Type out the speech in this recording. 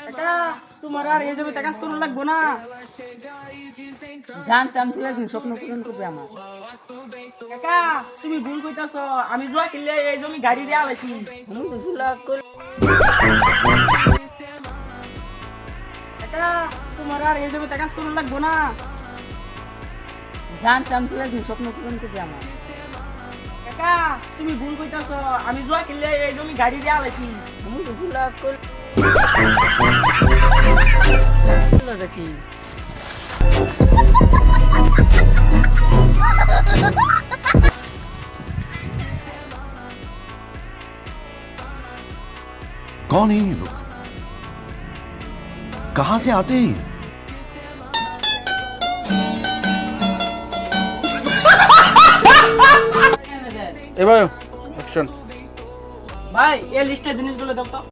কাকা তোমার আর এই জমিতে কাজ করা লাগবো না। জানতাম তুই একদিন স্বপ্ন পূরণ করবে আমার। কাকা তুমি ভুল কইতাছ, আমি জুয়া কিনলে এই জমি গাড়ি দেয়া লাইছি। আমি তো ভুলা করি। কাকা তোমার আর এই জমিতে কাজ করা লাগবো না। জানতাম তুই একদিন স্বপ্ন পূরণ করবে আমার। কাকা তুমি ভুল কইতাছ, আমি জুয়া কিনলে এই জমি গাড়ি দেয়া লাইছি। আমি তো ভুলা করি। কি कौन है ये लोग? कहां से आते हैं? এবার অ্যাকশন। ভাই এই লিস্টের জিনিসগুলো দাও তো।